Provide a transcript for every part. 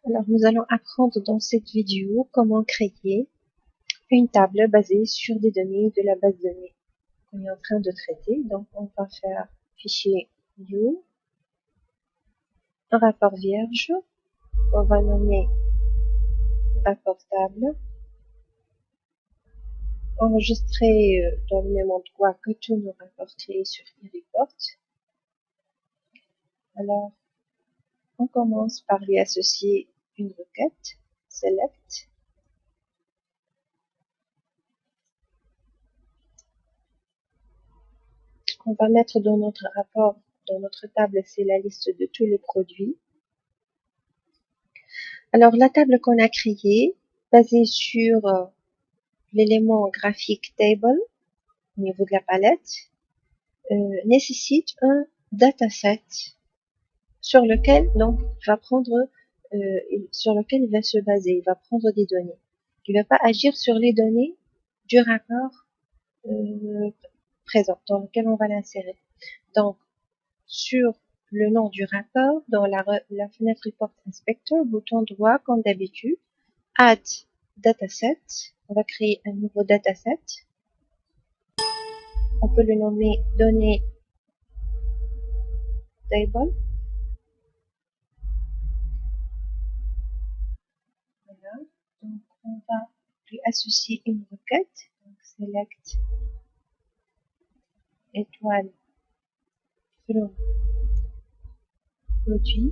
Alors, nous allons apprendre dans cette vidéo comment créer une table basée sur des données de la base de données qu'on est en train de traiter. Donc, on va faire fichier new, un rapport vierge, on va nommer rapport table, enregistrer dans le même endroit que tous nos rapports créés sur eReport. Alors, on commence par lui associer une requête, select. On va mettre dans notre rapport, dans notre table, c'est la liste de tous les produits. Alors, la table qu'on a créée, basée sur l'élément graphique table, au niveau de la palette, nécessite un dataset sur lequel donc sur lequel il va se baser, il va prendre des données. Il ne va pas agir sur les données du rapport présent dans lequel on va l'insérer. Donc, sur le nom du rapport, dans la fenêtre Report Inspector, bouton droit comme d'habitude, Add Dataset. On va créer un nouveau dataset. On peut le nommer Données Table. Voilà. Donc, on va lui associer une requête. Donc, select étoile from produit.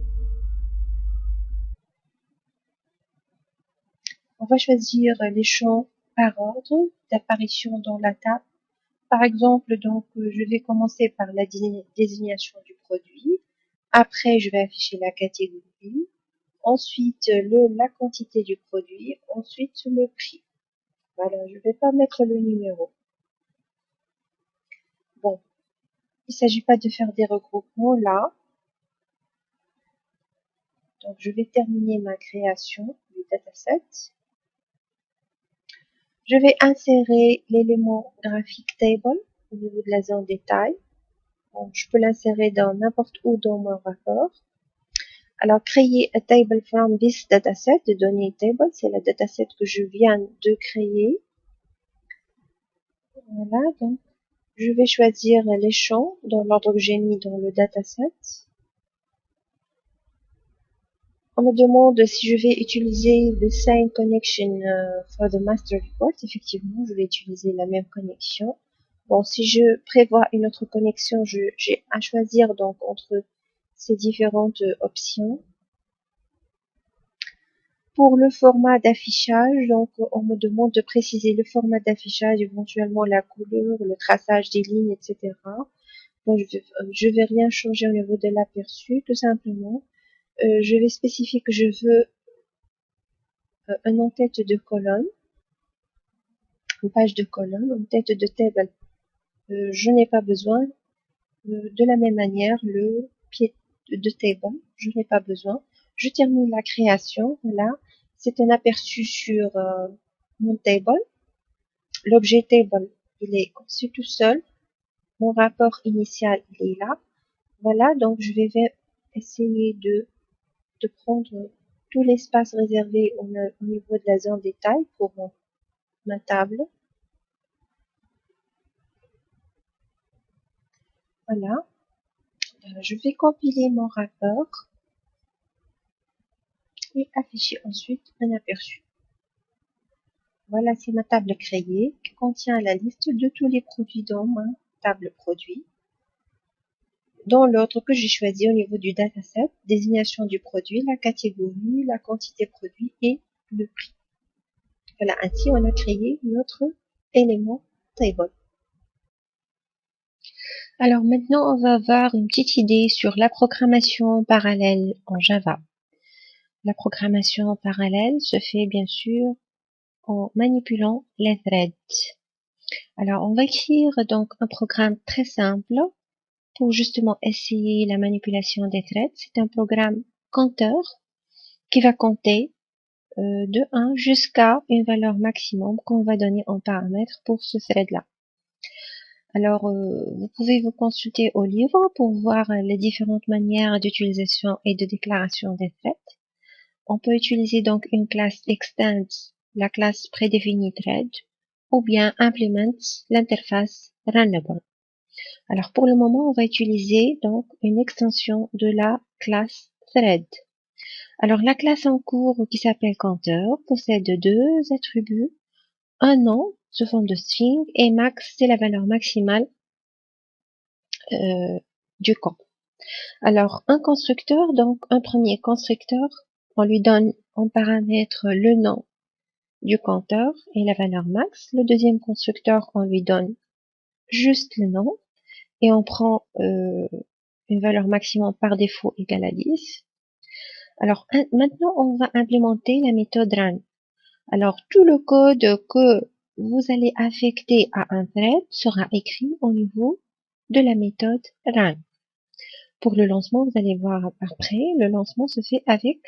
On va choisir les champs par ordre d'apparition dans la table. Par exemple, donc, je vais commencer par la désignation du produit. Après, je vais afficher la catégorie. Ensuite, la quantité du produit. Ensuite, le prix. Voilà, je ne vais pas mettre le numéro. Bon, il ne s'agit pas de faire des regroupements là. Donc, je vais terminer ma création du dataset. Je vais insérer l'élément graphique table au niveau de la zone détail. Bon, je peux l'insérer dans n'importe où dans mon rapport. Alors, créer a table from this dataset, de données table, c'est la dataset que je viens de créer. Voilà, donc, je vais choisir les champs dans l'ordre que j'ai mis dans le dataset. On me demande si je vais utiliser the same connection for the master report. Effectivement, je vais utiliser la même connexion. Bon, si je prévois une autre connexion, j'ai à choisir donc entre ces différentes options. Pour le format d'affichage, donc on me demande de préciser le format d'affichage, éventuellement la couleur, le traçage des lignes, etc. Bon, je vais rien changer au niveau de l'aperçu, tout simplement. Je vais spécifier que je veux un en-tête de colonne, une page de colonne, une tête de table. Je n'ai pas besoin. De la même manière, le pied de table, je n'ai pas besoin. Je termine la création. Voilà, c'est un aperçu sur mon table. L'objet table, il est conçu tout seul. Mon rapport initial, il est là. Voilà, donc je vais essayer de prendre tout l'espace réservé au niveau de la zone détail pour ma table. Voilà. Je vais compiler mon rapport et afficher ensuite un aperçu. Voilà, c'est ma table créée qui contient la liste de tous les produits dans ma table produit. Dans l'ordre que j'ai choisi au niveau du dataset, désignation du produit, la catégorie, la quantité produit et le prix. Voilà, ainsi on a créé notre élément table. Alors maintenant, on va avoir une petite idée sur la programmation parallèle en Java. La programmation parallèle se fait bien sûr en manipulant les threads. Alors, on va écrire donc un programme très simple pour justement essayer la manipulation des threads. C'est un programme compteur qui va compter de 1 jusqu'à une valeur maximum qu'on va donner en paramètre pour ce thread-là. Alors, vous pouvez vous consulter au livre pour voir les différentes manières d'utilisation et de déclaration des threads. on peut utiliser donc une classe extend, la classe prédéfinie thread, ou bien implement l'interface runnable. Alors pour le moment, on va utiliser donc une extension de la classe thread. Alors la classe en cours qui s'appelle compteur possède deux attributs, un nom sous forme de string et max c'est la valeur maximale du camp. Alors un constructeur, donc un premier constructeur, on lui donne en paramètre le nom du compteur et la valeur max. Le deuxième constructeur, on lui donne juste le nom et on prend une valeur maximum par défaut égale à 10. Alors maintenant, on va implémenter la méthode run. Alors tout le code que vous allez affecter à un thread sera écrit au niveau de la méthode run. Pour le lancement, vous allez voir après, le lancement se fait avec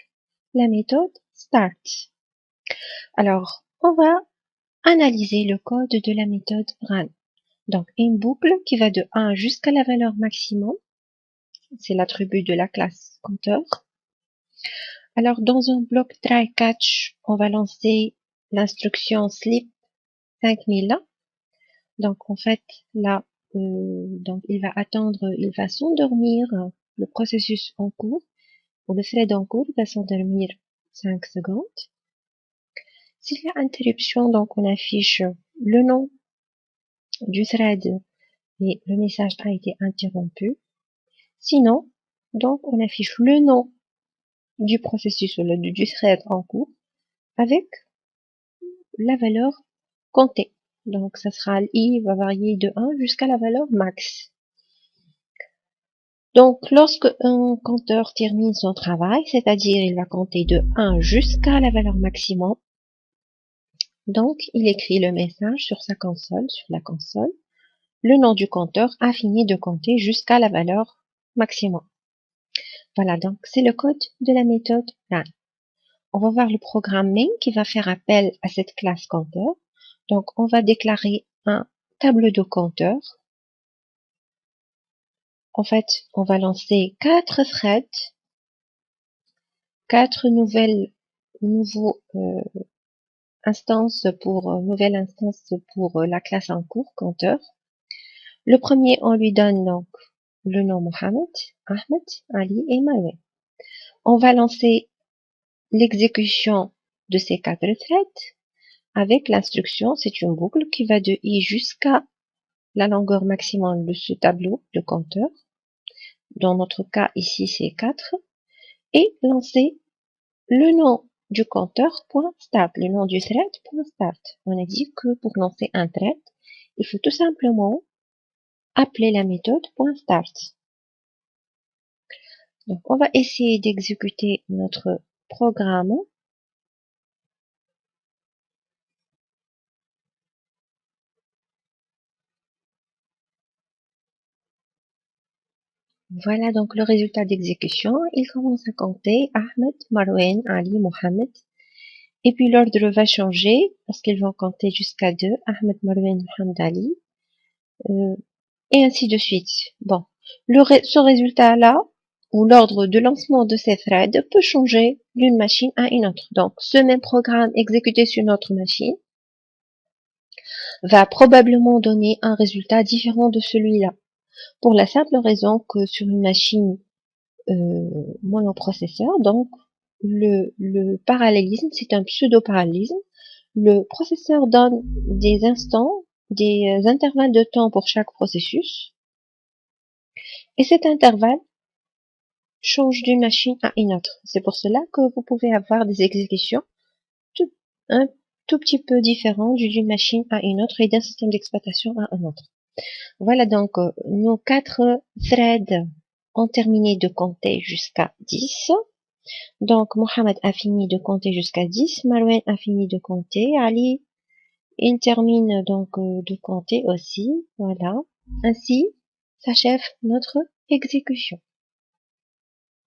la méthode start. Alors, on va analyser le code de la méthode run. Donc, une boucle qui va de 1 jusqu'à la valeur maximum. C'est l'attribut de la classe compteur. Alors, dans un bloc try catch, on va lancer l'instruction sleep 5000. Donc, en fait, là, donc il va attendre, il va s'endormir, le processus en cours, ou le thread en cours va s'endormir 5 secondes. S'il y a interruption, donc on affiche le nom du thread et le message a été interrompu. Sinon, donc on affiche le nom du processus ou du thread en cours avec la valeur comptée. Donc ça sera i va varier de 1 jusqu'à la valeur max. Donc lorsque un compteur termine son travail, c'est-à-dire il va compter de 1 jusqu'à la valeur maximum, donc il écrit le message sur sa console, sur la console. Le nom du compteur a fini de compter jusqu'à la valeur maximum. Voilà, donc c'est le code de la méthode run. On va voir le programme main qui va faire appel à cette classe compteur. Donc on va déclarer un tableau de compteur. En fait, on va lancer 4 threads, 4 nouvelles instances nouvelle instance pour la classe en cours compteur. Le premier, on lui donne donc le nom Mohamed, Ahmed, Ali et Marouane. On va lancer l'exécution de ces 4 threads avec l'instruction, c'est une boucle qui va de i jusqu'à la longueur maximale de ce tableau de compteur. Dans notre cas, ici, c'est 4. Et lancer le nom du compteur .start, le nom du thread .start. On a dit que pour lancer un thread, il faut tout simplement appeler la méthode .start. Donc, on va essayer d'exécuter notre programme. Voilà donc le résultat d'exécution. Il commence à compter Ahmed, Marouane, Ali, Mohamed. Et puis l'ordre va changer parce qu'ils vont compter jusqu'à 2. Ahmed, Marouane, Mohamed, Ali. Et ainsi de suite. Bon, ce résultat-là, ou l'ordre de lancement de ces threads, peut changer d'une machine à une autre. Donc, ce même programme exécuté sur notre machine va probablement donner un résultat différent de celui-là. Pour la simple raison que sur une machine monoprocesseur, donc le parallélisme, c'est un pseudo-parallélisme. Le processeur donne des instants, des intervalles de temps pour chaque processus. Et cet intervalle change d'une machine à une autre. C'est pour cela que vous pouvez avoir des exécutions un tout petit peu différentes d'une machine à une autre et d'un système d'exploitation à un autre. Voilà donc nos 4 threads ont terminé de compter jusqu'à 10. Donc Mohamed a fini de compter jusqu'à 10, Marouane a fini de compter, Ali il termine donc de compter aussi. Voilà. Ainsi s'achève notre exécution.